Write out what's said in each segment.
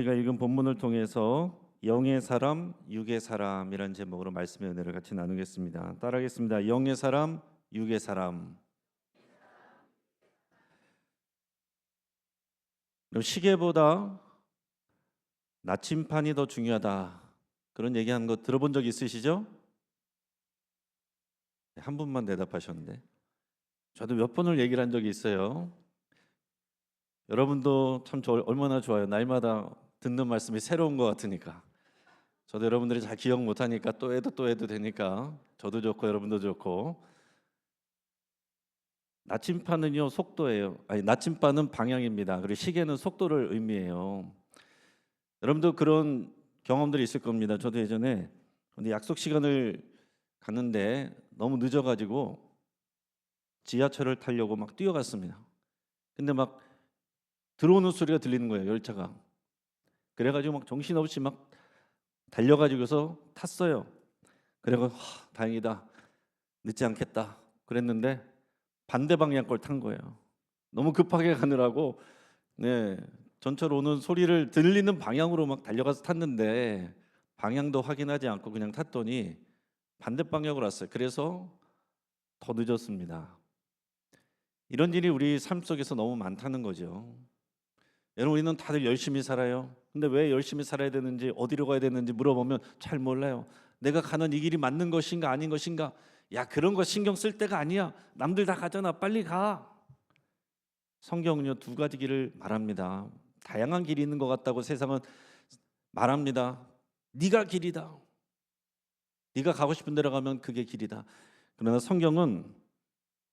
우리가 읽은 본문을 통해서 영의 사람, 육의 사람이라는 제목으로 말씀의 은혜를 같이 나누겠습니다. 따라하겠습니다. 영의 사람, 육의 사람. 시계보다 나침판이 더 중요하다. 그런 얘기하는 거 들어본 적 있으시죠? 한 분만 대답하셨는데 저도 몇 번을 얘기를 한 적이 있어요. 여러분도 참 얼마나 좋아요. 날마다 듣는 말씀이 새로운 것 같으니까. 저도 여러분들이 잘 기억 못하니까 또 해도 되니까 저도 좋고 여러분도 좋고. 나침판은요 속도예요. 아니, 나침반은 방향입니다. 그리고 시계는 속도를 의미해요. 여러분도 그런 경험들이 있을 겁니다. 저도 예전에 근데 약속 시간을 갔는데 너무 늦어가지고 지하철을 타려고 막 뛰어갔습니다. 근데 막 들어오는 소리가 들리는 거예요, 열차가. 그래가지고 막 정신없이 막 달려가지고서 탔어요. 그래가 다행이다, 늦지 않겠다 그랬는데 반대 방향 걸 탄 거예요. 너무 급하게 가느라고 전철 오는 소리를 들리는 방향으로 막 달려가서 탔는데 방향도 확인하지 않고 그냥 탔더니 반대 방향으로 왔어요. 그래서 더 늦었습니다. 이런 일이 우리 삶 속에서 너무 많다는 거죠. 여러분, 우리는 다들 열심히 살아요. 근데 왜 열심히 살아야 되는지, 어디로 가야 되는지 물어보면 잘 몰라요. 내가 가는 이 길이 맞는 것인가 아닌 것인가? 야, 그런 거 신경 쓸 때가 아니야. 남들 다 가잖아. 빨리 가. 성경은요 두 가지 길을 말합니다. 다양한 길이 있는 것 같다고 세상은 말합니다. 네가 길이다. 네가 가고 싶은 데로 가면 그게 길이다. 그러나 성경은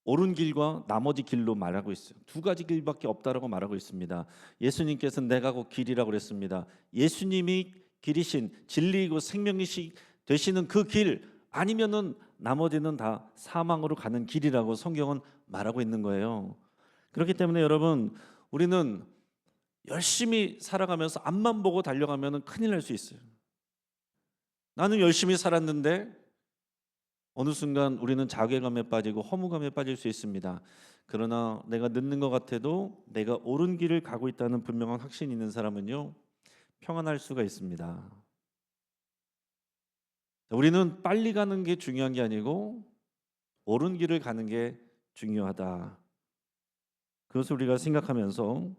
옳은 길과 나머지 길로 말하고 있어요. 두 가지 길밖에 없다라고 말하고 있습니다. 예수님께서는 내가 곧 길이라고 그랬습니다. 예수님이 길이신 진리이고 생명이시 되시는 그 길 아니면은 나머지는 다 사망으로 가는 길이라고 성경은 말하고 있는 거예요. 그렇기 때문에 여러분, 우리는 열심히 살아가면서 앞만 보고 달려가면 큰일 날 수 있어요. 나는 열심히 살았는데 어느 순간 우리는 자괴감에 빠지고 허무감에 빠질 수 있습니다. 그러나 내가 늦는 것 같아도 내가 옳은 길을 가고 있다는 분명한 확신이 있는 사람은요 평안할 수가 있습니다. 우리는 빨리 가는 게 중요한 게 아니고 옳은 길을 가는 게 중요하다. 그것을 우리가 생각하면서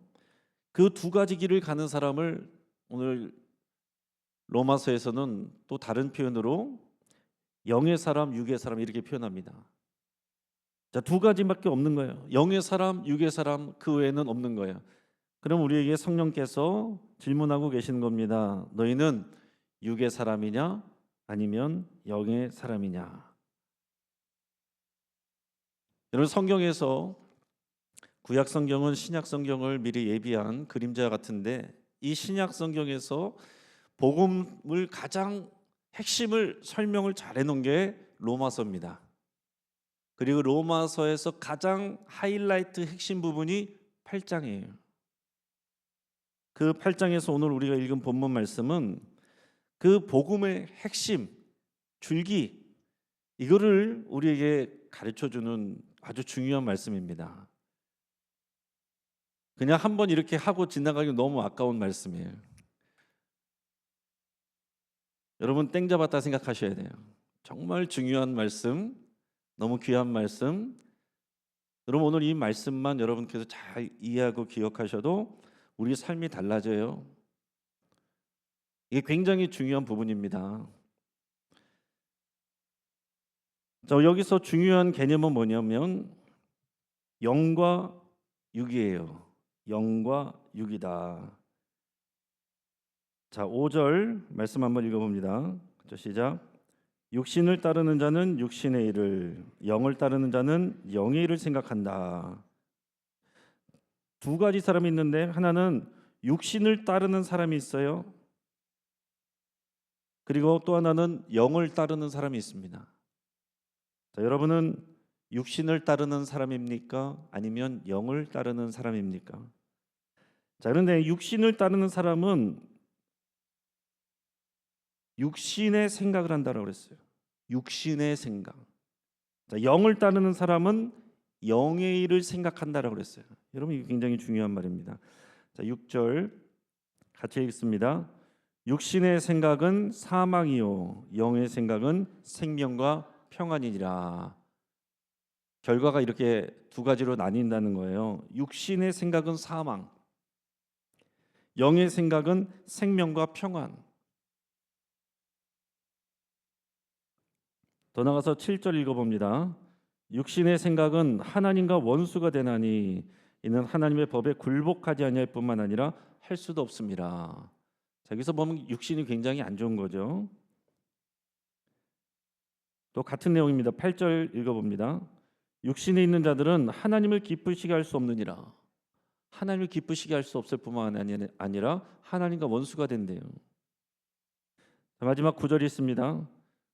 그 두 가지 길을 가는 사람을 오늘 로마서에서는 또 다른 표현으로 영의 사람, 육의 사람 이렇게 표현합니다. 자, 두 가지밖에 없는 거예요. 영의 사람, 육의 사람, 그 외에는 없는 거예요. 그럼 우리에게 성령께서 질문하고 계시는 겁니다. 너희는 육의 사람이냐 아니면 영의 사람이냐? 여러분, 성경에서 구약 성경은 신약 성경을 미리 예비한 그림자 같은데 이 신약 성경에서 복음을 가장 핵심을 설명을 잘 해놓은 게 로마서입니다. 그리고 로마서에서 가장 하이라이트 핵심 부분이 8장이에요. 그 8장에서 오늘 우리가 읽은 본문 말씀은 그 복음의 핵심, 줄기, 이거를 우리에게 가르쳐주는 아주 중요한 말씀입니다. 그냥 한번 이렇게 하고 지나가기 너무 아까운 말씀이에요. 여러분, 땡 잡았다 생각하셔야 돼요. 정말 중요한 말씀, 너무 귀한 말씀. 여러분, 오늘 이 말씀만 여러분께서 잘 이해하고 기억하셔도 우리 삶이 달라져요. 이게 굉장히 중요한 부분입니다. 자, 여기서 중요한 개념은 뭐냐면 영과 육이에요. 영과 육이다. 자, 5절 말씀 한번 읽어봅니다. 시작. 육신을 따르는 자는 육신의 일을, 영을 따르는 자는 영의 일을 생각한다. 두 가지 사람이 있는데 하나는 육신을 따르는 사람이 있어요. 그리고 또 하나는 영을 따르는 사람이 있습니다. 자, 여러분은 육신을 따르는 사람입니까? 아니면 영을 따르는 사람입니까? 자, 그런데 육신을 따르는 사람은 육신의 생각을 한다고 그랬어요. 육신의 생각. 자, 영을 따르는 사람은 영의 일을 생각한다라고 그랬어요. 여러분, 이게 굉장히 중요한 말입니다. 자, 6절 같이 읽습니다. 육신의 생각은 사망이요 영의 생각은 생명과 평안이니라. 결과가 이렇게 두 가지로 나뉜다는 거예요. 육신의 생각은 사망, 영의 생각은 생명과 평안. 더 나가서 7절 읽어봅니다. 육신의 생각은 하나님과 원수가 되나니 이는 하나님의 법에 굴복하지 아니할 뿐만 아니라 할 수도 없습니다. 자, 여기서 보면 육신이 굉장히 안 좋은 거죠. 또 같은 내용입니다. 8절 읽어봅니다. 육신에 있는 자들은 하나님을 기쁘시게 할 수 없느니라. 하나님을 기쁘시게 할 수 없을 뿐만 아니라 하나님과 원수가 된대요. 마지막 9절이 있습니다.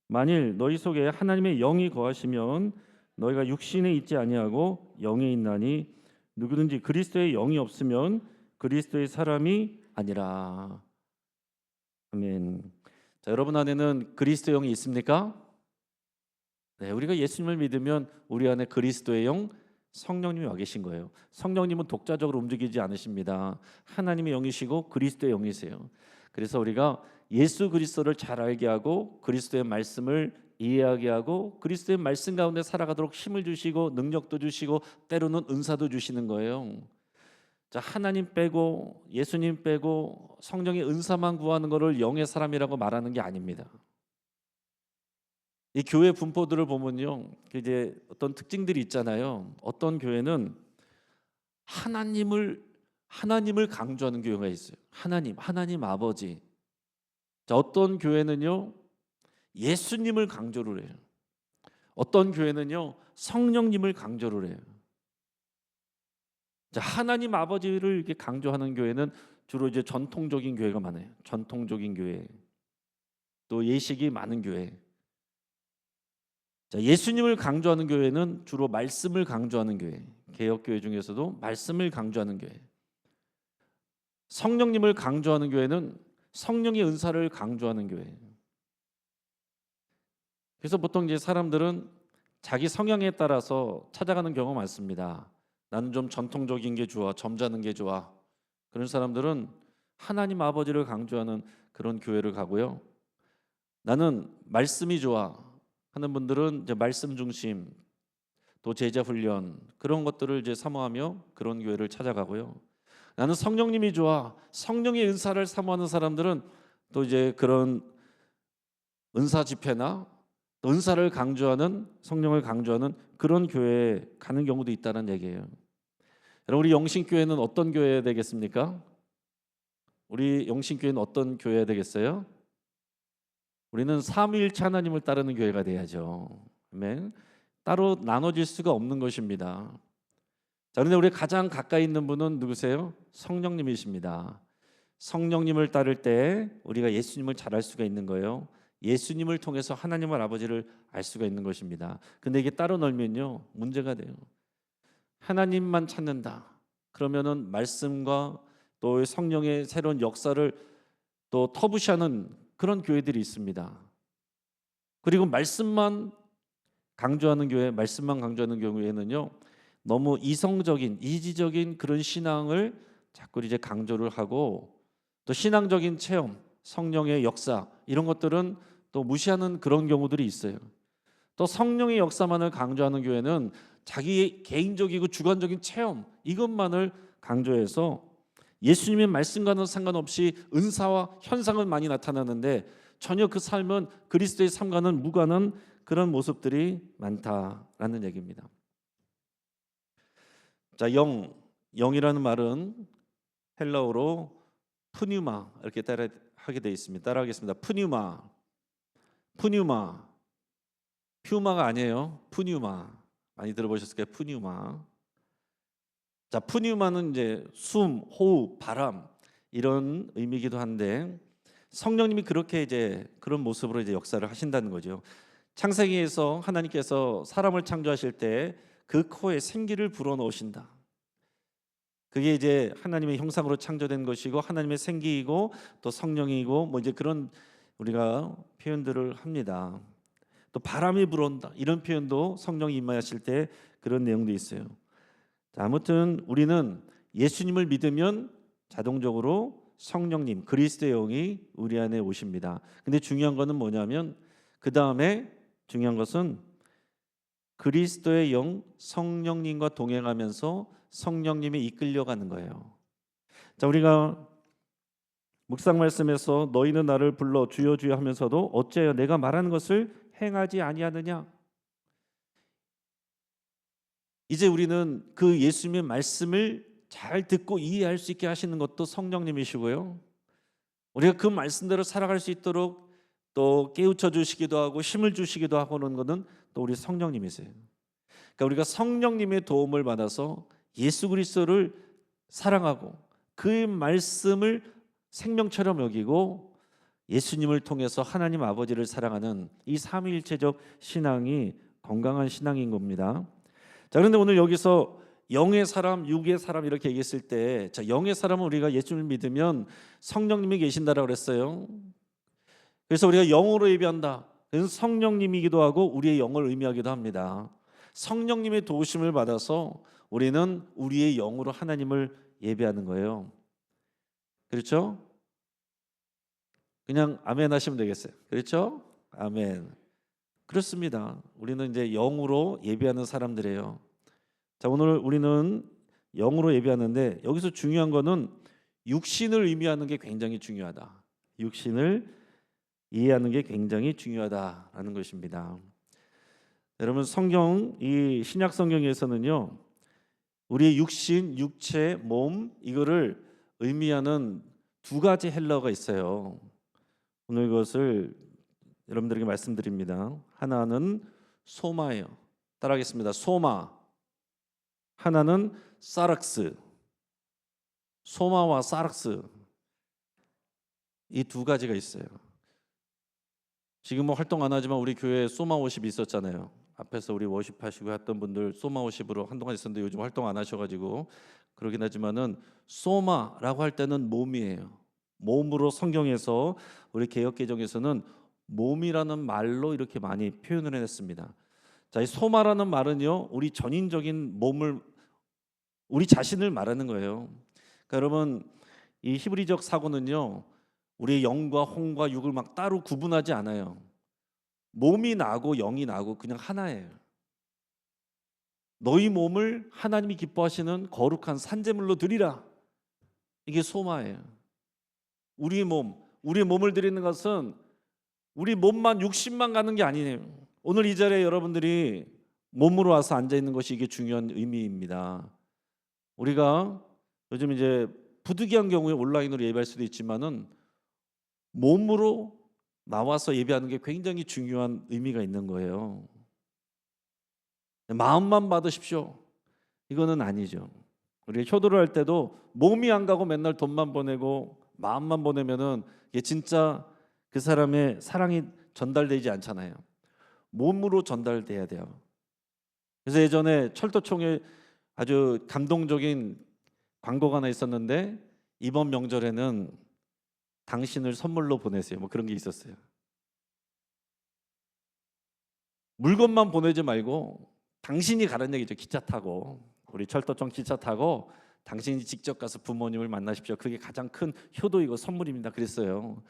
만일 너희 속에 하나님의 영이 거하시면 너희가 육신에 있지 아니하고 영에 있나니 누구든지 그리스도의 영이 없으면 그리스도의 사람이 아니라. 아멘. 자, 여러분 안에는 그리스도의 영이 있습니까? 네, 우리가 예수님을 믿으면 우리 안에 그리스도의 영, 성령님이 와 계신 거예요. 성령님은 독자적으로 움직이지 않으십니다. 하나님의 영이시고 그리스도의 영이세요. 그래서 우리가 예수 그리스도를 잘 알게 하고 그리스도의 말씀을 이해하게 하고 그리스도의 말씀 가운데 살아가도록 힘을 주시고 능력도 주시고 때로는 은사도 주시는 거예요. 자, 하나님 빼고 예수님 빼고 성령의 은사만 구하는 것을 영의 사람이라고 말하는 게 아닙니다. 이 교회 분포들을 보면요, 이제 어떤 특징들이 있잖아요. 어떤 교회는 하나님을 강조하는 교회가 있어요. 하나님 아버지. 자, 어떤 교회는요 예수님을 강조를 해요. 어떤 교회는요 성령님을 강조를 해요. 자, 하나님 아버지를 이렇게 강조하는 교회는 주로 이제 전통적인 교회가 많아요. 전통적인 교회, 또 예식이 많은 교회. 자, 예수님을 강조하는 교회는 주로 말씀을 강조하는 교회. 개혁교회 중에서도 말씀을 강조하는 교회. 성령님을 강조하는 교회는 성령의 은사를 강조하는 교회. 그래서 보통 이제 사람들은 자기 성향에 따라서 찾아가는 경우가 많습니다. 나는 좀 전통적인 게 좋아, 점잖은 게 좋아. 그런 사람들은 하나님 아버지를 강조하는 그런 교회를 가고요. 나는 말씀이 좋아 하는 분들은 이제 말씀 중심, 또 제자 훈련 그런 것들을 이제 사모하며 그런 교회를 찾아가고요. 나는 성령님이 좋아, 성령의 은사를 사모하는 사람들은 또 이제 그런 은사 집회나 또 은사를 강조하는, 성령을 강조하는 그런 교회에 가는 경우도 있다는 얘기예요. 여러분, 우리 영신교회는 어떤 교회야 되겠습니까? 우리 영신교회는 어떤 교회야 되겠어요? 우리는 삼위일체 하나님을 따르는 교회가 돼야죠. 아멘. 따로 나눠질 수가 없는 것입니다. 자, 그런데 우리 가장 가까이 있는 분은 누구세요? 성령님이십니다. 성령님을 따를 때 우리가 예수님을 잘 알 수가 있는 거예요. 예수님을 통해서 하나님을 아버지를 알 수가 있는 것입니다. 근데 이게 따로 놀면요 문제가 돼요. 하나님만 찾는다. 그러면은 말씀과 또 성령의 새로운 역사를 또 터부시하는 그런 교회들이 있습니다. 그리고 말씀만 강조하는 교회, 말씀만 강조하는 경우에는요 너무 이성적인, 이지적인 그런 신앙을 자꾸 이제 강조를 하고 또 신앙적인 체험, 성령의 역사 이런 것들은 또 무시하는 그런 경우들이 있어요. 또 성령의 역사만을 강조하는 교회는 자기 개인적이고 주관적인 체험 이것만을 강조해서 예수님의 말씀과는 상관없이 은사와 현상은 많이 나타나는데 전혀 그 삶은 그리스도의 삶과는 무관한 그런 모습들이 많다라는 얘기입니다. 자, 영이라는 말은 헬라어로 푸뉴마 이렇게 따라하게 되어 있습니다. 따라하겠습니다. 푸뉴마. 퓨마가 아니에요. 푸뉴마. 많이 들어보셨을 거예요. 푸뉴마. 자, 푸뉴마는 이제 숨, 호흡, 바람 이런 의미이기도 한데 성령님이 그렇게 이제 그런 모습으로 이제 역사를 하신다는 거죠. 창세기에서 하나님께서 사람을 창조하실 때 그 코에 생기를 불어넣으신다. 그게 이제 하나님의 형상으로 창조된 것이고 하나님의 생기이고 또 성령이고 뭐 이제 그런 우리가 표현들을 합니다. 또 바람이 불어온다 이런 표현도 성령이 임하실 때 그런 내용도 있어요. 자, 아무튼 우리는 예수님을 믿으면 자동적으로 성령님, 그리스도의 영이 우리 안에 오십니다. 근데 중요한 거는 뭐냐면 그 다음에 중요한 것은 그리스도의 영 성령님과 동행하면서 성령님이 이끌려가는 거예요. 자, 우리가 묵상 말씀에서 너희는 나를 불러 주여 주여 하면서도 어째요 내가 말하는 것을 행하지 아니하느냐. 이제 우리는 그 예수님의 말씀을 잘 듣고 이해할 수 있게 하시는 것도 성령님이시고요. 우리가 그 말씀대로 살아갈 수 있도록 또 깨우쳐 주시기도 하고 힘을 주시기도 하고는 것은 또 우리 성령님이세요. 그러니까 우리가 성령님의 도움을 받아서 예수 그리스도를 사랑하고 그의 말씀을 생명처럼 여기고 예수님을 통해서 하나님 아버지를 사랑하는 이 삼위일체적 신앙이 건강한 신앙인 겁니다. 자, 그런데 오늘 여기서 영의 사람, 육의 사람 이렇게 얘기했을 때, 자, 영의 사람은 우리가 예수님을 믿으면 성령님이 계신다라고 그랬어요. 그래서 우리가 영으로 예배한다. 그래서 성령님이기도 하고 우리의 영을 의미하기도 합니다. 성령님의 도우심을 받아서 우리는 우리의 영으로 하나님을 예배하는 거예요. 그렇죠? 그냥 아멘 하시면 되겠어요. 그렇죠? 아멘. 그렇습니다. 우리는 이제 영으로 예배하는 사람들이에요. 자, 오늘 우리는 영으로 예배하는데 여기서 중요한 거는 육신을 의미하는 게 굉장히 중요하다. 육신을 이해하는 게 굉장히 중요하다라는 것입니다. 여러분, 성경, 이 신약 성경에서는요, 우리의 육신, 육체, 몸 이거를 의미하는 두 가지 헬라어가 있어요. 오늘 그것을 여러분들에게 말씀드립니다. 하나는 소마예요. 따라하겠습니다. 소마. 하나는 사락스. 소마와 사락스, 이 두 가지가 있어요. 지금은 활동 안 하지만 우리 교회에 소마 워십이 있었잖아요. 앞에서 우리 워십하시고 했던 분들 소마 워십으로 한동안 있었는데 요즘 활동 안 하셔가지고 그러긴 하지만은 소마라고 할 때는 몸이에요. 몸으로 성경에서 우리 개역개정에서는 몸이라는 말로 이렇게 많이 표현을 해냈습니다. 자, 이 소마라는 말은요, 우리 전인적인 몸을, 우리 자신을 말하는 거예요. 그러니까 여러분, 이 히브리적 사고는요, 우리의 영과 혼과 육을 막 따로 구분하지 않아요. 몸이 나고 영이 나고 그냥 하나예요. 너희 몸을 하나님이 기뻐하시는 거룩한 산제물로 드리라. 이게 소마예요. 우리의 몸을 드리는 것은 우리 몸만 육신만 가는 게 아니에요. 오늘 이 자리에 여러분들이 몸으로 와서 앉아 있는 것이 이게 중요한 의미입니다. 우리가 요즘 이제 부득이한 경우에 온라인으로 예배할 수도 있지만은 몸으로 나와서 예배하는 게 굉장히 중요한 의미가 있는 거예요. 마음만 받으십시오. 이거는 아니죠. 우리 효도를 할 때도 몸이 안 가고 맨날 돈만 보내고 마음만 보내면은 이게 진짜 그 사람의 사랑이 전달되지 않잖아요. 몸으로 전달돼야 돼요. 그래서 예전에 철도청에 아주 감동적인 광고가 하나 있었는데 이번 명절에는 당신을 선물로 보내세요. 뭐 그런 게 있었어요. 물건만 보내지 말고 당신이 가는 얘기죠. 기차 타고 우리 철도청 기차 타고 당신이 직접 가서 부모님을 만나십시오. 그게 가장 큰 효도이고 선물입니다. 그랬어요.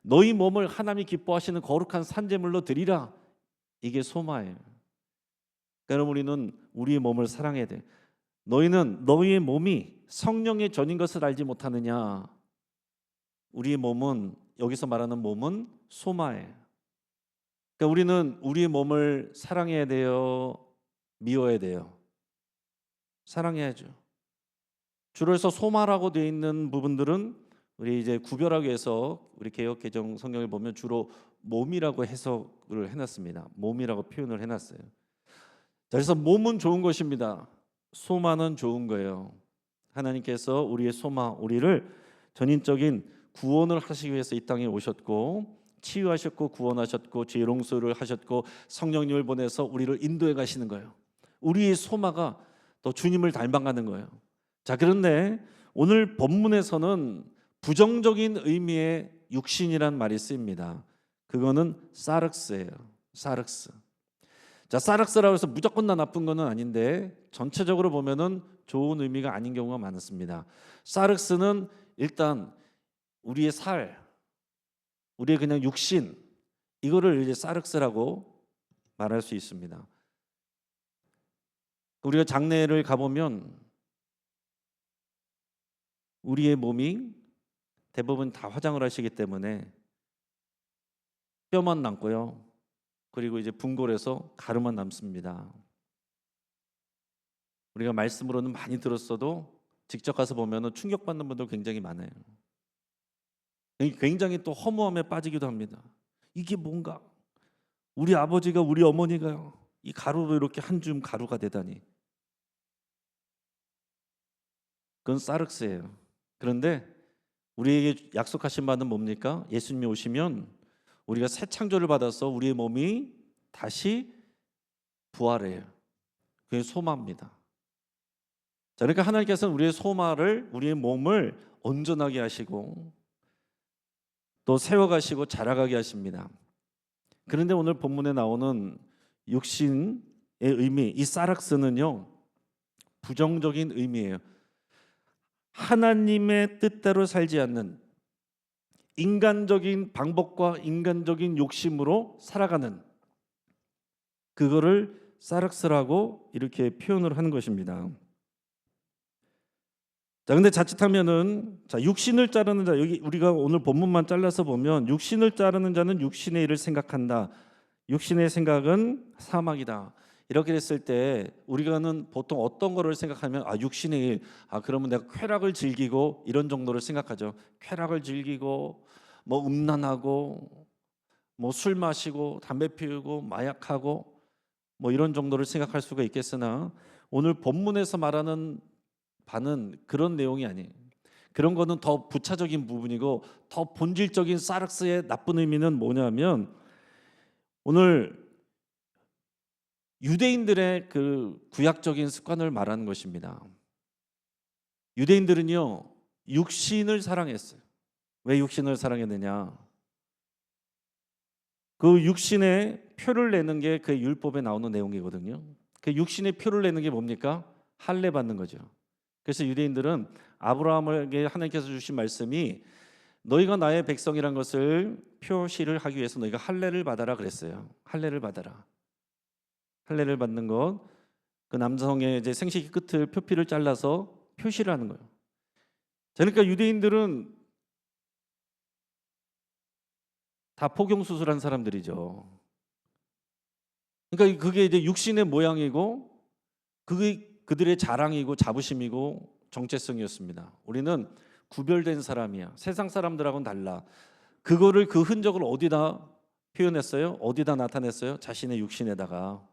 너희 몸을 하나님이 기뻐하시는 거룩한 산제물로 드리라. 이게 소마예요. 그러니까 우리는 우리의 몸을 사랑해야 돼. 너희는 너희의 몸이 성령의 전인 것을 알지 못하느냐. 우리의 몸은, 여기서 말하는 몸은 소마예요. 그러니까 우리는 우리의 몸을 사랑해야 돼요, 미워야 돼요? 사랑해야죠. 주로 해서 소마라고 되어 있는 부분들은 우리 이제 구별하기 위해서 우리 개역개정 성경을 보면 주로 몸이라고 해석을 해놨습니다. 몸이라고 표현을 해놨어요. 그래서 몸은 좋은 것입니다. 소마는 좋은 거예요. 하나님께서 우리의 소마, 우리를 전인적인 구원을 하시기 위해서 이 땅에 오셨고 치유하셨고 구원하셨고 죄 용서를 하셨고 성령님을 보내서 우리를 인도해 가시는 거예요. 우리의 소마가 또 주님을 닮아가는 거예요. 자, 그런데 오늘 본문에서는 부정적인 의미의 육신이란 말이 쓰입니다. 그거는 사륵스예요. 사륵스. 자, 사륵스라고 해서 무조건 다 나쁜 거는 아닌데 전체적으로 보면은 좋은 의미가 아닌 경우가 많습니다. 사륵스는 일단 우리의 살, 우리의 그냥 육신, 이거를 이제 사륵스라고 말할 수 있습니다. 우리가 장례를 가보면 우리의 몸이 대부분 다 화장을 하시기 때문에 뼈만 남고요. 그리고 이제 분골에서 가루만 남습니다. 우리가 말씀으로는 많이 들었어도 직접 가서 보면 충격받는 분들 굉장히 많아요. 굉장히 또 허무함에 빠지기도 합니다. 이게 뭔가 우리 아버지가 우리 어머니가 이 가루로 이렇게 한 줌 가루가 되다니. 그건 사륵스예요. 그런데 우리에게 약속하신 바는 뭡니까? 예수님이 오시면 우리가 새 창조를 받아서 우리의 몸이 다시 부활해요. 그게 소마입니다. 자, 그러니까 하나님께서는 우리의 소마를, 우리의 몸을 온전하게 하시고 또 세워가시고 자라가게 하십니다. 그런데 오늘 본문에 나오는 육신의 의미, 이 사락스는요, 부정적인 의미예요. 하나님의 뜻대로 살지 않는, 인간적인 방법과 인간적인 욕심으로 살아가는, 그거를 사락스라고 이렇게 표현을 하는 것입니다. 자, 근데 자칫하면은 육신을 자르는 자, 여기 우리가 오늘 본문만 잘라서 보면 육신을 자르는 자는 육신의 일을 생각한다. 육신의 생각은 사막이다. 이렇게 됐을 때 우리가는 보통 어떤 거를 생각하면 육신의 일, 그러면 내가 쾌락을 즐기고 이런 정도를 생각하죠. 쾌락을 즐기고 뭐 음란하고 뭐 술 마시고 담배 피우고 마약하고 뭐 이런 정도를 생각할 수가 있겠으나 오늘 본문에서 말하는 바는 그런 내용이 아니에요. 그런 거는 더 부차적인 부분이고 더 본질적인 사륵스의 나쁜 의미는 뭐냐면 오늘 유대인들의 그 구약적인 습관을 말하는 것입니다. 유대인들은요, 육신을 사랑했어요. 왜 육신을 사랑했느냐? 그 육신의 표를 내는 게 그 율법에 나오는 내용이거든요. 그 육신의 표를 내는 게 뭡니까? 할례 받는 거죠. 그래서 유대인들은 아브라함에게 하나님께서 주신 말씀이 너희가 나의 백성이란 것을 표시를 하기 위해서 너희가 할례를 받아라 그랬어요. 할례를 받아라. 할례를 받는 것, 그 남성의 이제 생식기 끝을 표피를 잘라서 표시를 하는 거예요. 그러니까 유대인들은 다 포경 수술한 사람들이죠. 그러니까 그게 이제 육신의 모양이고 그게 그들의 자랑이고 자부심이고 정체성이었습니다. 우리는 구별된 사람이야. 세상 사람들하고는 달라. 그거를 그 흔적을 어디다 표현했어요? 어디다 나타냈어요? 자신의 육신에다가,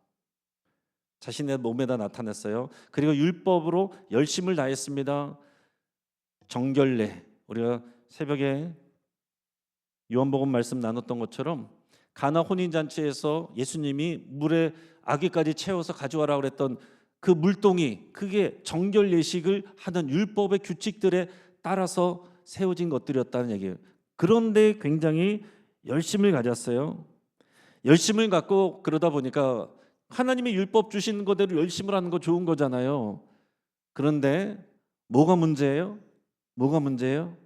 자신의 몸에다 나타냈어요. 그리고 율법으로 열심을 다했습니다. 정결례, 우리가 새벽에 요한복음 말씀 나눴던 것처럼 가나 혼인잔치에서 예수님이 물에 아기까지 채워서 가져와라 그랬던 그 물동이, 그게 정결 예식을 하는 율법의 규칙들에 따라서 세워진 것들이었다는 얘기예요. 그런데 굉장히 열심을 가졌어요. 열심을 갖고 그러다 보니까 하나님의 율법 주신 거대로 열심을 하는 거 좋은 거잖아요. 그런데 뭐가 문제예요? 뭐가 문제예요?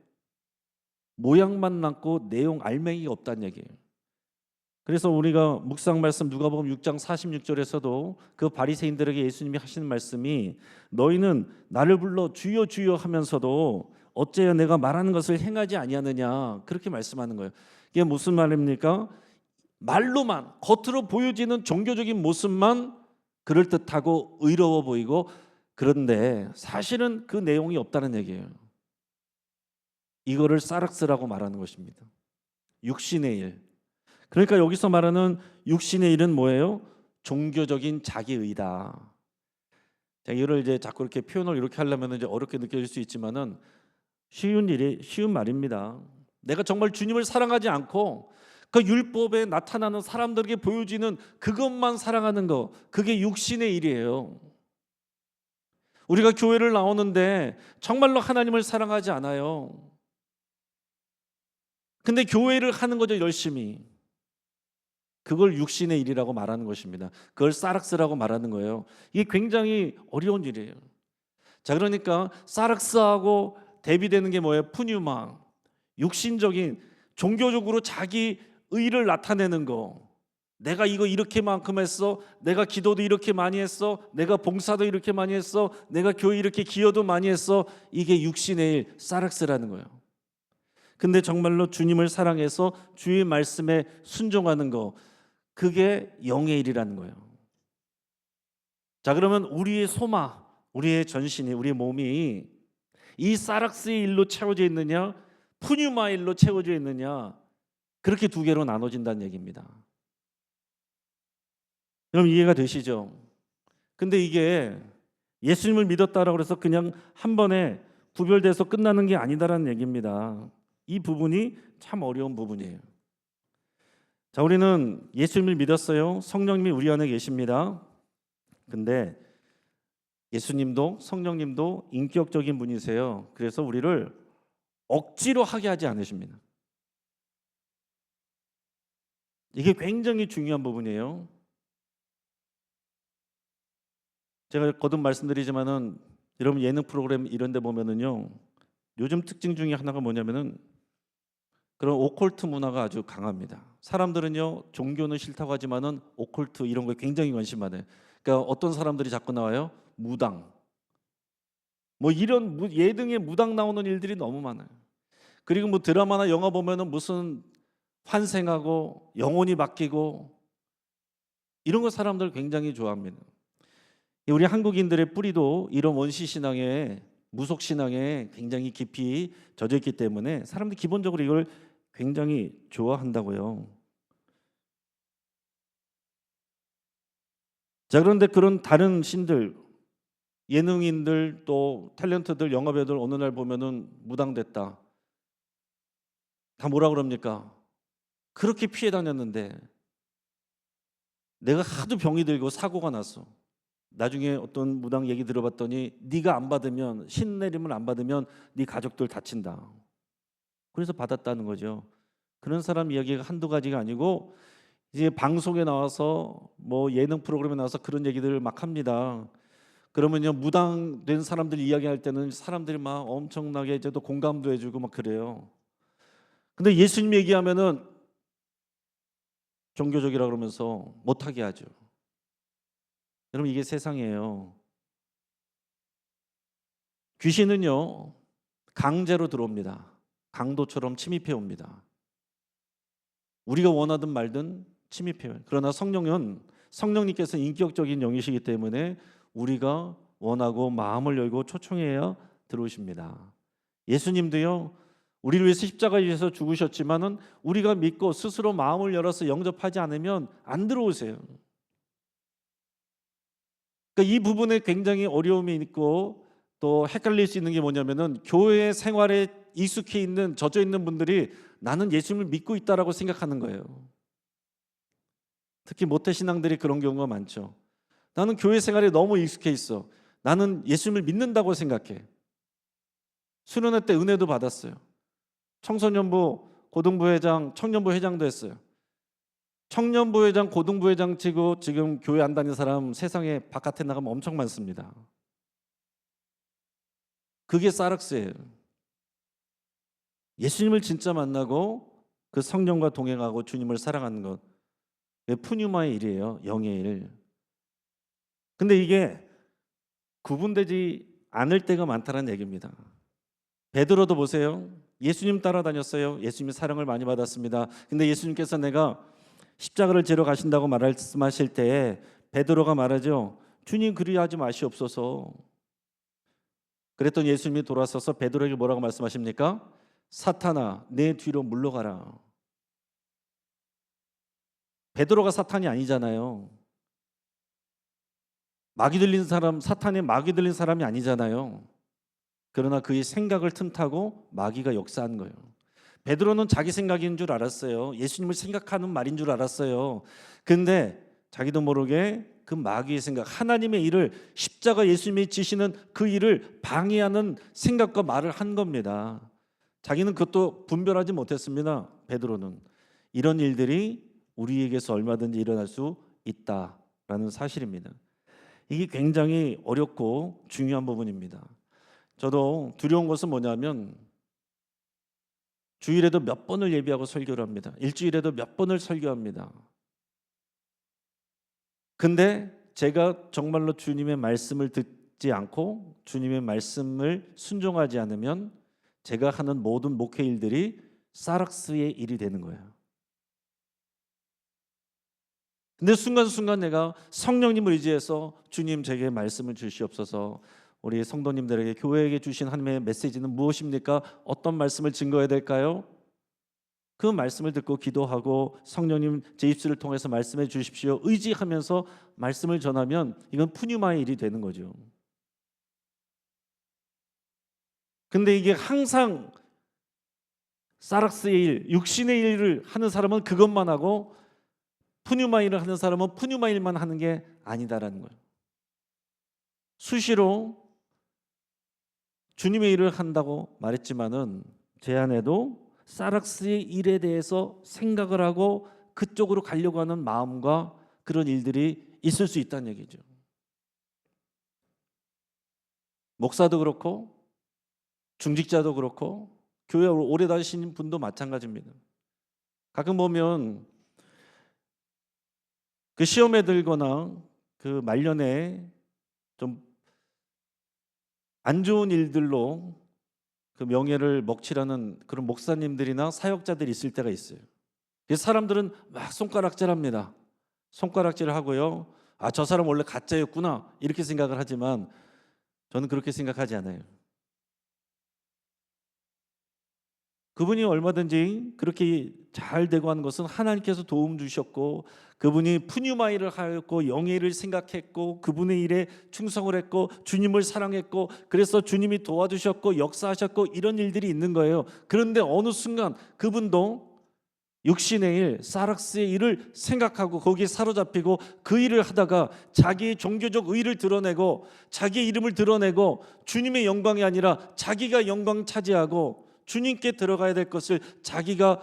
모양만 남고 내용 알맹이가 없다는 얘기예요. 그래서 우리가 묵상 말씀 누가복음 6장 46절에서도 그 바리새인들에게 예수님이 하시는 말씀이 너희는 나를 불러 주여 주여 하면서도 어째여 내가 말하는 것을 행하지 아니하느냐, 그렇게 말씀하는 거예요. 이게 무슨 말입니까? 말로만, 겉으로 보여지는 종교적인 모습만 그럴듯하고 의로워 보이고, 그런데 사실은 그 내용이 없다는 얘기예요. 이거를 사락스라고 말하는 것입니다. 육신의 일. 그러니까 여기서 말하는 육신의 일은 뭐예요? 종교적인 자기의다. 이거를 이제 자꾸 이렇게 표현을 이렇게 하려면 이제 어렵게 느껴질 수 있지만은 쉬운 말입니다. 내가 정말 주님을 사랑하지 않고 그 율법에 나타나는 사람들에게 보여지는 그것만 사랑하는 거, 그게 육신의 일이에요. 우리가 교회를 나오는데 정말로 하나님을 사랑하지 않아요. 근데 교회를 하는 거죠, 열심히. 그걸 육신의 일이라고 말하는 것입니다. 그걸 사락스라고 말하는 거예요. 이게 굉장히 어려운 일이에요. 자, 그러니까 사락스하고 대비되는 게 뭐예요? 푸뉴마. 육신적인 종교적으로 자기 의를 나타내는 거. 내가 이거 이렇게만큼 했어. 내가 기도도 이렇게 많이 했어. 내가 봉사도 이렇게 많이 했어. 내가 교회 이렇게 기여도 많이 했어. 이게 육신의 일, 사락스라는 거예요. 근데 정말로 주님을 사랑해서 주의 말씀에 순종하는 거, 그게 영의 일이라는 거예요. 자, 그러면 우리의 소마, 우리의 전신이, 우리의 몸이 이 사락스의 일로 채워져 있느냐, 푸뉴마의 일로 채워져 있느냐, 그렇게 두 개로 나눠진다는 얘기입니다. 그럼 이해가 되시죠? 근데 이게 예수님을 믿었다라고 해서 그냥 한 번에 구별돼서 끝나는 게 아니다라는 얘기입니다. 이 부분이 참 어려운 부분이에요. 자, 우리는 예수님을 믿었어요. 성령님이 우리 안에 계십니다. 근데 예수님도 성령님도 인격적인 분이세요. 그래서 우리를 억지로 하게 하지 않으십니다. 이게 굉장히 중요한 부분이에요. 제가 거듭 말씀드리지만은 여러분 예능 프로그램 이런 데 보면은요, 요즘 특징 중에 하나가 뭐냐면은 그런 오컬트 문화가 아주 강합니다. 사람들은요, 종교는 싫다고 하지만은 오컬트 이런 거에 굉장히 관심 많아요. 그러니까 어떤 사람들이 자꾸 나와요? 무당. 뭐 이런 예능에 무당 나오는 일들이 너무 많아요. 그리고 뭐 드라마나 영화 보면은 무슨 환생하고 영혼이 바뀌고 이런 거 사람들 굉장히 좋아합니다. 우리 한국인들의 뿌리도 이런 원시 신앙에, 무속 신앙에 굉장히 깊이 젖어 있기 때문에 사람들이 기본적으로 이걸 굉장히 좋아한다고요. 자, 그런데 그런 다른 신들, 예능인들 또 탤런트들, 영화배우들 어느 날 보면은 무당됐다. 다 뭐라 그럽니까? 그렇게 피해 다녔는데 내가 하도 병이 들고 사고가 났어. 나중에 어떤 무당 얘기 들어봤더니 네가 안 받으면, 신 내림을 안 받으면 네 가족들 다친다. 그래서 받았다는 거죠. 그런 사람 이야기가 한두 가지가 아니고 이제 방송에 나와서 뭐 예능 프로그램에 나와서 그런 얘기들을 막 합니다. 그러면요, 무당된 사람들 이야기할 때는 사람들이 막 엄청나게 이제 또 공감도 해주고 막 그래요. 근데 예수님 얘기하면은 종교적이라 그러면서 못하게 하죠. 여러분 이게 세상이에요. 귀신은요, 강제로 들어옵니다. 강도처럼 침입해 옵니다. 우리가 원하든 말든 침입해요. 그러나 성령님께서 인격적인 영이시기 때문에 우리가 원하고 마음을 열고 초청해야 들어오십니다. 예수님도요, 우리를 위해서 십자가에 위해서 죽으셨지만은 우리가 믿고 스스로 마음을 열어서 영접하지 않으면 안 들어오세요. 그러니까 이 부분에 굉장히 어려움이 있고 또 헷갈릴 수 있는 게 뭐냐면은 교회 생활에 익숙해 있는, 젖어 있는 분들이 나는 예수님을 믿고 있다라고 생각하는 거예요. 특히 모태 신앙들이 그런 경우가 많죠. 나는 교회 생활에 너무 익숙해 있어. 나는 예수님을 믿는다고 생각해. 수련회 때 은혜도 받았어요. 청소년부, 고등부 회장, 청년부 회장도 했어요. 청년부 회장, 고등부 회장 치고 지금 교회 안 다니는 사람 세상에 바깥에 나가면 엄청 많습니다. 그게 사락스예요. 예수님을 진짜 만나고 그 성령과 동행하고 주님을 사랑하는 것, 푸뉴마의 일이에요. 영의 일. 근데 이게 구분되지 않을 때가 많다는 얘기입니다. 베드로도 보세요. 예수님 따라다녔어요. 예수님이 사랑을 많이 받았습니다. 근데 예수님께서 내가 십자가를 지러 가신다고 말씀하실 때 베드로가 말하죠. 주님 그리하지 마시옵소서. 그랬더니 예수님이 돌아서서 베드로에게 뭐라고 말씀하십니까? 사탄아, 내 뒤로 물러가라. 베드로가 사탄이 아니잖아요. 마귀 들린 사람, 사탄에 마귀 들린 사람이 아니잖아요. 그러나 그의 생각을 틈타고 마귀가 역사한 거예요. 베드로는 자기 생각인 줄 알았어요. 예수님을 생각하는 말인 줄 알았어요. 근데 자기도 모르게 그 마귀의 생각, 하나님의 일을, 십자가 예수님이 지시는 그 일을 방해하는 생각과 말을 한 겁니다. 자기는 그것도 분별하지 못했습니다. 베드로는. 이런 일들이 우리에게서 얼마든지 일어날 수 있다라는 사실입니다. 이게 굉장히 어렵고 중요한 부분입니다. 저도 두려운 것은 뭐냐면 주일에도 몇 번을 예배하고 설교를 합니다. 일주일에도 몇 번을 설교합니다. 근데 제가 정말로 주님의 말씀을 듣지 않고 주님의 말씀을 순종하지 않으면 제가 하는 모든 목회 일들이 사락스의 일이 되는 거예요. 근데 순간순간 내가 성령님을 의지해서 주님 제게 말씀을 주시옵소서, 우리 성도님들에게 교회에게 주신 하나님의 메시지는 무엇입니까? 어떤 말씀을 증거해야 될까요? 그 말씀을 듣고 기도하고 성령님 제 입술을 통해서 말씀해 주십시오 의지하면서 말씀을 전하면 이건 푸뉴마의 일이 되는 거죠. 근데 이게 항상 사락스의 일, 육신의 일을 하는 사람은 그것만 하고 푸뉴마 일을 하는 사람은 푸뉴마 일만 하는 게 아니다라는 거예요. 수시로 주님의 일을 한다고 말했지만은 제 안에도 사락스의 일에 대해서 생각을 하고 그쪽으로 가려고 하는 마음과 그런 일들이 있을 수 있다는 얘기죠. 목사도 그렇고 중직자도 그렇고 교회 오래 다니시는 분도 마찬가지입니다. 가끔 보면 그 시험에 들거나 그 말년에 좀 안 좋은 일들로 그 명예를 먹칠하는 그런 목사님들이나 사역자들이 있을 때가 있어요. 그래서 사람들은 막 손가락질합니다. 손가락질을 하고요. 아, 저 사람 원래 가짜였구나 이렇게 생각을 하지만 저는 그렇게 생각하지 않아요. 그분이 얼마든지 그렇게 잘 되고 하는 것은 하나님께서 도움 주셨고 그분이 푸뉴마이를 하였고 영예를 생각했고 그분의 일에 충성을 했고 주님을 사랑했고 그래서 주님이 도와주셨고 역사하셨고 이런 일들이 있는 거예요. 그런데 어느 순간 그분도 육신의 일, 사락스의 일을 생각하고 거기에 사로잡히고 그 일을 하다가 자기의 종교적 의의를 드러내고 자기의 이름을 드러내고 주님의 영광이 아니라 자기가 영광 차지하고 주님께 들어가야 될 것을 자기가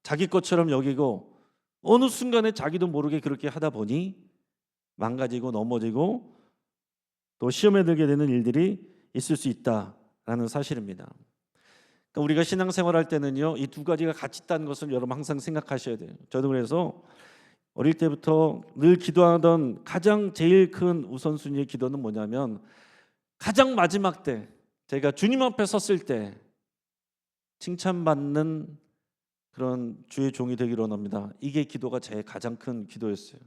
자기 것처럼 여기고 어느 순간에 자기도 모르게 그렇게 하다 보니 망가지고 넘어지고 또 시험에 들게 되는 일들이 있을 수 있다라는 사실입니다. 그러니까 우리가 신앙생활할 때는요, 이 두 가지가 같이 있다는 것을 여러분 항상 생각하셔야 돼요. 저도 그래서 어릴 때부터 늘 기도하던 가장 제일 큰 우선순위의 기도는 뭐냐면 가장 마지막 때 제가 주님 앞에 섰을 때 칭찬받는 그런 주의 종이 되기로 원합니다. 이게 기도가 제 가장 큰 기도였어요.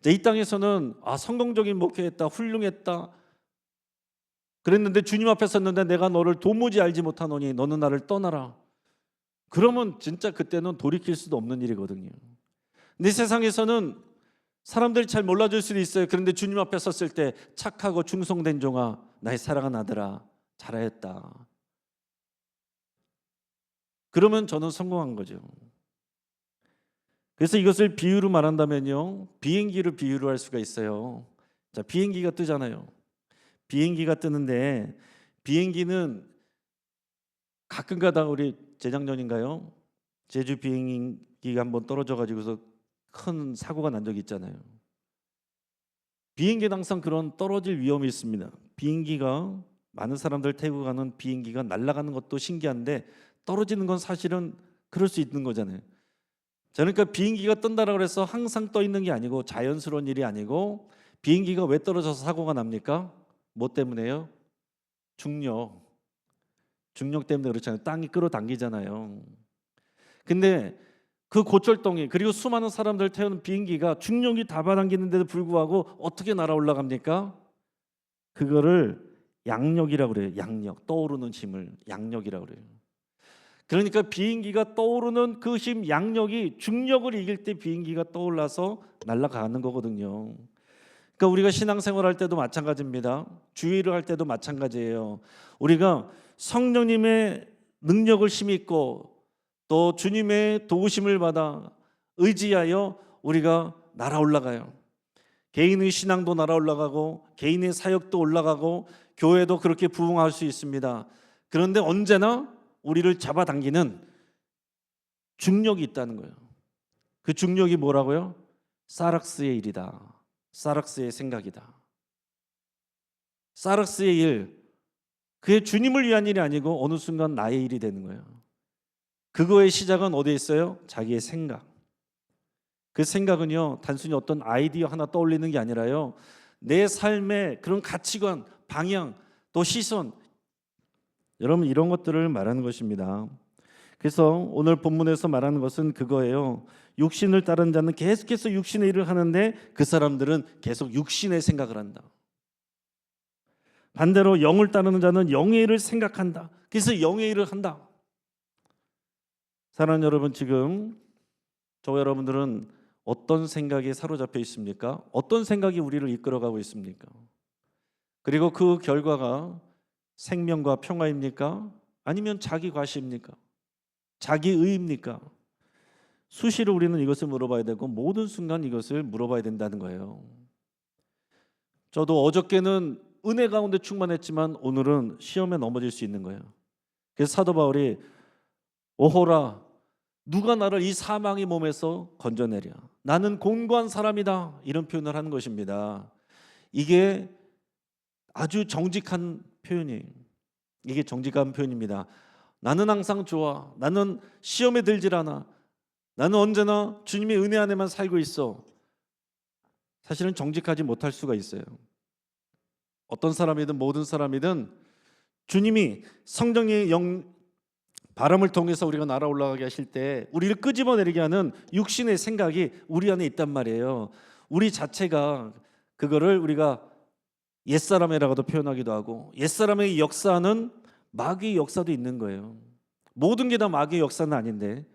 이 땅에서는 성공적인 목회했다, 훌륭했다 그랬는데 주님 앞에 섰는데 내가 너를 도무지 알지 못하노니 너는 나를 떠나라. 그러면 진짜 그때는 돌이킬 수도 없는 일이거든요. 근데 세상에서는 사람들이 잘 몰라줄 수도 있어요. 그런데 주님 앞에 섰을 때 착하고 충성된 종아, 나의 사랑하는 아들아, 잘하였다. 그러면 저는 성공한 거죠. 그래서 이것을 비유로 말한다면요, 비행기를 비유로 할 수가 있어요. 자, 비행기가 뜨잖아요. 비행기가 뜨는데 비행기는 가끔 가다가 우리 재작년인가요? 제주 비행기가 한번 떨어져 가지고서 큰 사고가 난 적이 있잖아요. 비행기는 항상 그런 떨어질 위험이 있습니다. 비행기가 많은 사람들 태우고 가는 비행기가 날아가는 것도 신기한데 떨어지는 건 사실은 그럴 수 있는 거잖아요. 그러니까 비행기가 뜬다라고 해서 항상 떠 있는 게 아니고 자연스러운 일이 아니고 비행기가 왜 떨어져서 사고가 납니까? 뭐 때문에요? 중력. 중력 때문에 그렇잖아요. 땅이 끌어당기잖아요. 근데 그 고철동이 그리고 수많은 사람들 태우는 비행기가 중력이 잡아당기는데도 불구하고 어떻게 날아 올라갑니까? 그거를 양력이라고 그래요. 양력. 떠오르는 힘을 양력이라고 그래요. 그러니까 비행기가 떠오르는 그 힘 양력이 중력을 이길 때 비행기가 떠올라서 날아가는 거거든요. 그러니까 우리가 신앙생활 할 때도 마찬가지입니다. 주의를 할 때도 마찬가지예요. 우리가 성령님의 능력을 힘입고 또 주님의 도우심을 받아 의지하여 우리가 날아 올라가요. 개인의 신앙도 날아 올라가고 개인의 사역도 올라가고 교회도 그렇게 부흥할 수 있습니다. 그런데 언제나 우리를 잡아당기는 중력이 있다는 거예요. 그 중력이 뭐라고요? 사락스의 일이다. 사락스의 생각이다. 사락스의 일, 그게 주님을 위한 일이 아니고 어느 순간 나의 일이 되는 거예요. 그거의 시작은 어디에 있어요? 자기의 생각. 그 생각은요, 단순히 어떤 아이디어 하나 떠올리는 게 아니라요, 내 삶의 그런 가치관, 방향, 또 시선, 여러분 이런 것들을 말하는 것입니다. 그래서 오늘 본문에서 말하는 것은 그거예요. 육신을 따르는 자는 계속해서 육신의 일을 하는데 그 사람들은 계속 육신의 생각을 한다. 반대로 영을 따르는 자는 영의 일을 생각한다. 그래서 영의 일을 한다. 사랑하는 여러분, 지금 저와 여러분들은 어떤 생각에 사로잡혀 있습니까? 어떤 생각이 우리를 이끌어가고 있습니까? 그리고 그 결과가 생명과 평화입니까? 아니면 자기 과시입니까? 자기의입니까? 수시로 우리는 이것을 물어봐야 되고 모든 순간 이것을 물어봐야 된다는 거예요. 저도 어저께는 은혜 가운데 충만했지만 오늘은 시험에 넘어질 수 있는 거예요. 그래서 사도 바울이 오호라, 누가 나를 이 사망의 몸에서 건져내랴, 나는 곤고한 사람이다, 이런 표현을 하는 것입니다. 이게 아주 정직한 표현이에요. 이게 정직한 표현입니다. 나는 항상 좋아, 나는 시험에 들질 않아, 나는 언제나 주님의 은혜 안에만 살고 있어. 사실은 정직하지 못할 수가 있어요. 어떤 사람이든 모든 사람이든 주님이 성령의 바람을 통해서 우리가 날아 올라가게 하실 때 우리를 끄집어내리게 하는 육신의 생각이 우리 안에 있단 말이에요. 우리 자체가 그거를 우리가 옛사람이라고도 표현하기도 하고, 옛사람의 역사는 마귀의 역사도 있는 거예요. 모든 게 다 마귀의 역사는 아닌데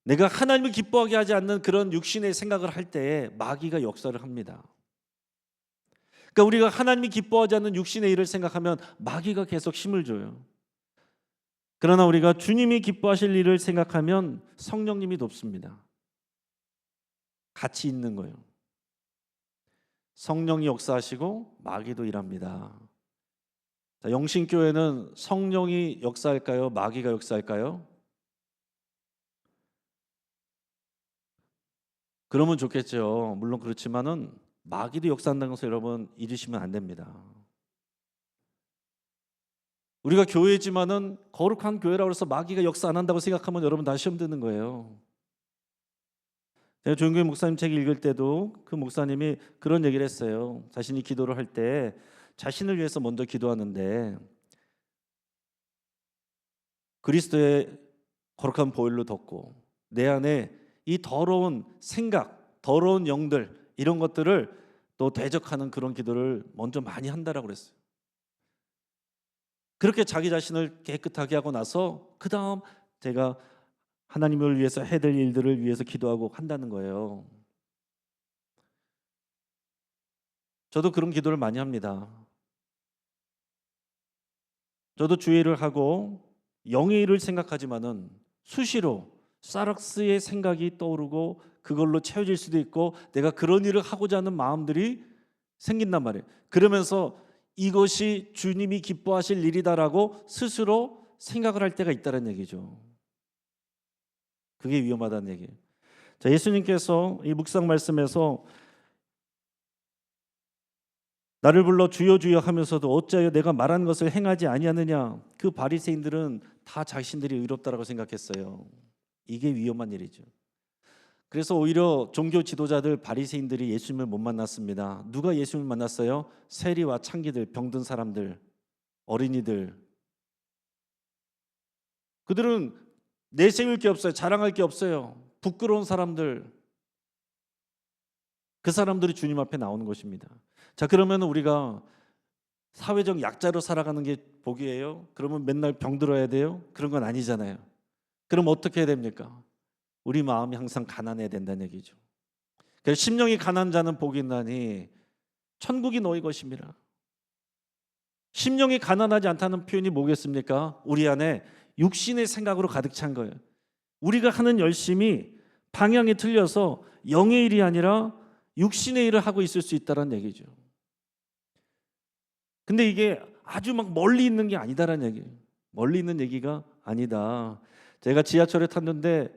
내가 하나님을 기뻐하게 하지 않는 그런 육신의 생각을 할 때에 마귀가 역사를 합니다. 그러니까 우리가 하나님이 기뻐하지 않는 육신의 일을 생각하면 마귀가 계속 힘을 줘요. 그러나 우리가 주님이 기뻐하실 일을 생각하면 성령님이 돕습니다. 같이 있는 거예요. 성령이 역사하시고 마귀도 일합니다. 자, 영신교회는 성령이 역사할까요? 마귀가 역사할까요? 그러면 좋겠죠. 물론 그렇지만은 마귀도 역사한다는 것을 여러분 잊으시면 안 됩니다. 우리가 교회지만은 거룩한 교회라고 해서 마귀가 역사 안 한다고 생각하면 여러분 다 시험 드는 거예요. 제가 조용교회 목사님 책 읽을 때도 그 목사님이 그런 얘기를 했어요. 자신이 기도를 할 때 자신을 위해서 먼저 기도하는데 그리스도의 거룩한 보혈로 덮고 내 안에 이 더러운 생각, 더러운 영들, 이런 것들을 또 대적하는 그런 기도를 먼저 많이 한다라고 그랬어요. 그렇게 자기 자신을 깨끗하게 하고 나서 그 다음 제가 하나님을 위해서 해야 될 일들을 위해서 기도하고 한다는 거예요. 저도 그런 기도를 많이 합니다. 저도 주의 일을 하고 영의 일을 생각하지만은 수시로 사락스의 생각이 떠오르고 그걸로 채워질 수도 있고 내가 그런 일을 하고자 하는 마음들이 생긴단 말이에요. 그러면서 이것이 주님이 기뻐하실 일이다라고 스스로 생각을 할 때가 있다는 얘기죠. 그게 위험하다는 얘기예요. 자, 예수님께서 이 묵상 말씀에서 나를 불러 주여 주여 하면서도 어찌하여 내가 말한 것을 행하지 아니하느냐, 그 바리새인들은 다 자신들이 의롭다라고 생각했어요. 이게 위험한 일이죠. 그래서 오히려 종교 지도자들 바리새인들이 예수님을 못 만났습니다. 누가 예수님을 만났어요? 세리와 창기들, 병든 사람들, 어린이들. 그들은 내세울 게 없어요. 자랑할 게 없어요. 부끄러운 사람들. 그 사람들이 주님 앞에 나오는 것입니다. 자, 그러면 우리가 사회적 약자로 살아가는 게 복이에요? 그러면 맨날 병들어야 돼요? 그런 건 아니잖아요. 그럼 어떻게 해야 됩니까? 우리 마음이 항상 가난해야 된다는 얘기죠. 그래서 심령이 가난한 자는 복이 있나니 천국이 너희 것입니다. 심령이 가난하지 않다는 표현이 뭐겠습니까? 우리 안에 육신의 생각으로 가득 찬 거예요. 우리가 하는 열심이 방향이 틀려서 영의 일이 아니라 육신의 일을 하고 있을 수 있다는 얘기죠. 근데 이게 아주 막 멀리 있는 게 아니다라는 얘기예요. 멀리 있는 얘기가 아니다. 제가 지하철에 탔는데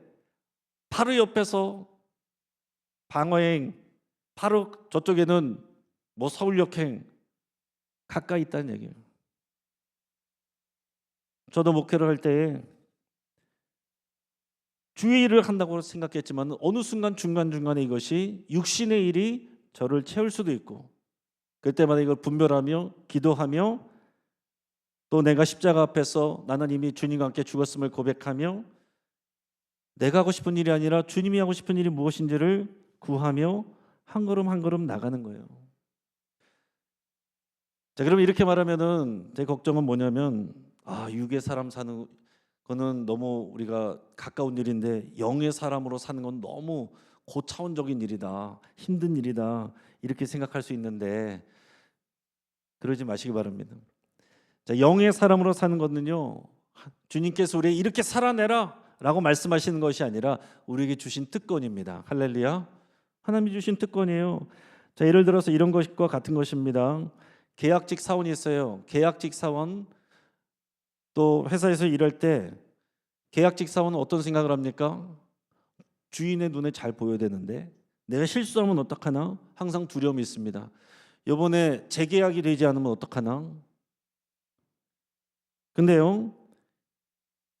바로 옆에서 방어행, 바로 저쪽에는 뭐 서울역행 가까이 있다는 얘기예요. 저도 목회를 할 때 주의 일을 한다고 생각했지만 어느 순간 중간중간에 이것이 육신의 일이 저를 채울 수도 있고, 그때마다 이걸 분별하며 기도하며, 또 내가 십자가 앞에서 나는 이미 주님과 함께 죽었음을 고백하며 내가 하고 싶은 일이 아니라 주님이 하고 싶은 일이 무엇인지를 구하며 한 걸음 한 걸음 나가는 거예요. 자, 그럼 이렇게 말하면은 제 걱정은 뭐냐면, 육의 사람 사는 거는 너무 우리가 가까운 일인데 영의 사람으로 사는 건 너무 고차원적인 일이다, 힘든 일이다, 이렇게 생각할 수 있는데 그러지 마시기 바랍니다. 자, 영의 사람으로 사는 것은요, 주님께서 우리에게 이렇게 살아내라 라고 말씀하시는 것이 아니라 우리에게 주신 특권입니다. 할렐루야. 하나님이 주신 특권이에요. 자, 예를 들어서 이런 것과 같은 것입니다. 계약직 사원이 있어요. 계약직 사원, 또 회사에서 일할 때 계약직 사원은 어떤 생각을 합니까? 주인의 눈에 잘 보여야 되는데 내가 실수하면 어떡하나? 항상 두려움이 있습니다. 이번에 재계약이 되지 않으면 어떡하나? 근데요,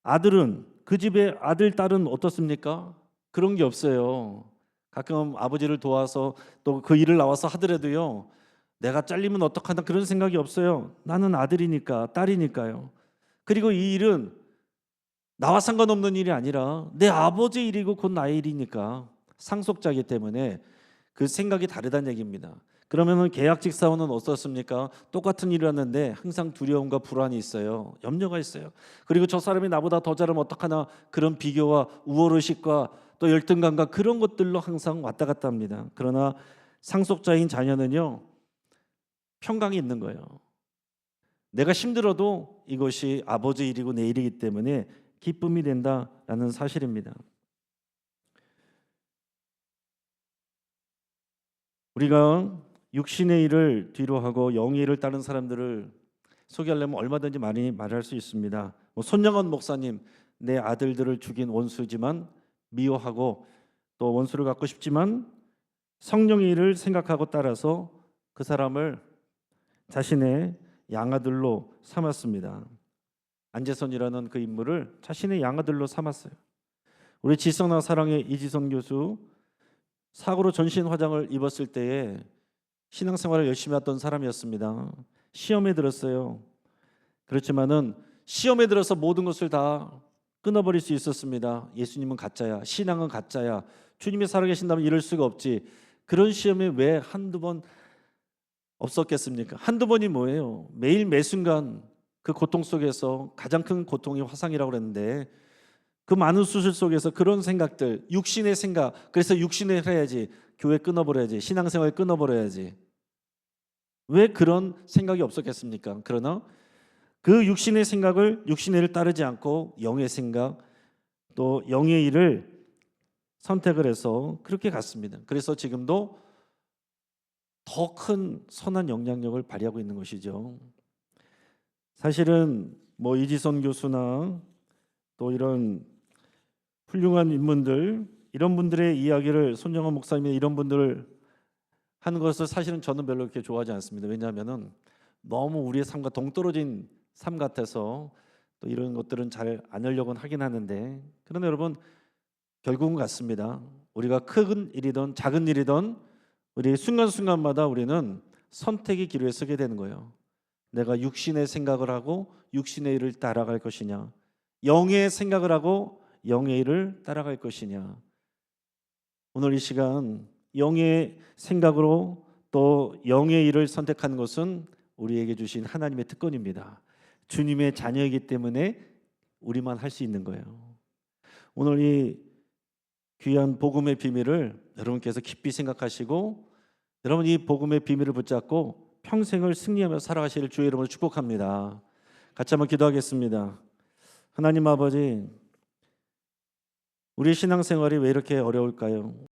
아들은, 그 집의 아들, 딸은 어떻습니까? 그런 게 없어요. 가끔 아버지를 도와서 또 그 일을 나와서 하더라도요, 내가 잘리면 어떡하나 그런 생각이 없어요. 나는 아들이니까, 딸이니까요. 그리고 이 일은 나와 상관없는 일이 아니라 내 아버지 일이고 곧 나의 일이니까 상속자이기 때문에 그 생각이 다르다는 얘기입니다. 그러면은 계약직 사원은 어떻습니까? 똑같은 일을 하는데 항상 두려움과 불안이 있어요. 염려가 있어요. 그리고 저 사람이 나보다 더 잘하면 어떡하나, 그런 비교와 우월의식과 또 열등감과 그런 것들로 항상 왔다 갔다 합니다. 그러나 상속자인 자녀는요, 평강이 있는 거예요. 내가 힘들어도 이것이 아버지 일이고 내 일이기 때문에 기쁨이 된다라는 사실입니다. 우리가 육신의 일을 뒤로 하고 영의 일을 따른 사람들을 소개하려면 얼마든지 많이 말할 수 있습니다. 손영원 목사님, 내 아들들을 죽인 원수지만 미워하고 또 원수를 갖고 싶지만 성령의 일을 생각하고 따라서 그 사람을 자신의 양아들로 삼았습니다. 안재선이라는 그 인물을 자신의 양아들로 삼았어요. 우리 지성나 사랑의 이지선 교수, 사고로 전신 화장을 입었을 때에 신앙생활을 열심히 했던 사람이었습니다. 시험에 들었어요. 그렇지만은 시험에 들어서 모든 것을 다 끊어버릴 수 있었습니다. 예수님은 가짜야, 신앙은 가짜야, 주님이 살아계신다면 이럴 수가 없지. 그런 시험에 왜 한두 번 없었겠습니까? 한두 번이 뭐예요? 매일 매순간 그 고통 속에서 가장 큰 고통이 화상이라고 그랬는데, 그 많은 수술 속에서 그런 생각들, 육신의 생각, 그래서 육신을 해야지, 교회 끊어버려야지, 신앙생활 끊어버려야지, 왜 그런 생각이 없었겠습니까? 그러나 그 육신의 생각을, 육신의 일을 따르지 않고 영의 생각, 또 영의 일을 선택을 해서 그렇게 갔습니다. 그래서 지금도 더 큰 선한 영향력을 발휘하고 있는 것이죠. 사실은 이지선 교수나 또 이런 훌륭한 인물들, 이런 분들의 이야기를, 손영원 목사님의 이런 분들을 하는 것을 사실은 저는 별로 그렇게 좋아하지 않습니다. 왜냐하면은 너무 우리의 삶과 동떨어진 삶 같아서 또 이런 것들은 잘 안 하려고 하긴 하는데, 그러나 여러분, 결국은 같습니다. 우리가 큰 일이든 작은 일이든 우리 순간순간마다 우리는 선택의 기로에 서게 되는 거예요. 내가 육신의 생각을 하고 육신의 일을 따라갈 것이냐, 영의 생각을 하고 영의 일을 따라갈 것이냐. 오늘 이 시간 영의 생각으로 또 영의 일을 선택하는 것은 우리에게 주신 하나님의 특권입니다. 주님의 자녀이기 때문에 우리만 할 수 있는 거예요. 오늘 이 귀한 복음의 비밀을 여러분께서 깊이 생각하시고, 여러분 이 복음의 비밀을 붙잡고 평생을 승리하며 살아가시기를 주의 이름으로 축복합니다. 같이 한번 기도하겠습니다. 하나님 아버지, 우리 신앙생활이 왜 이렇게 어려울까요?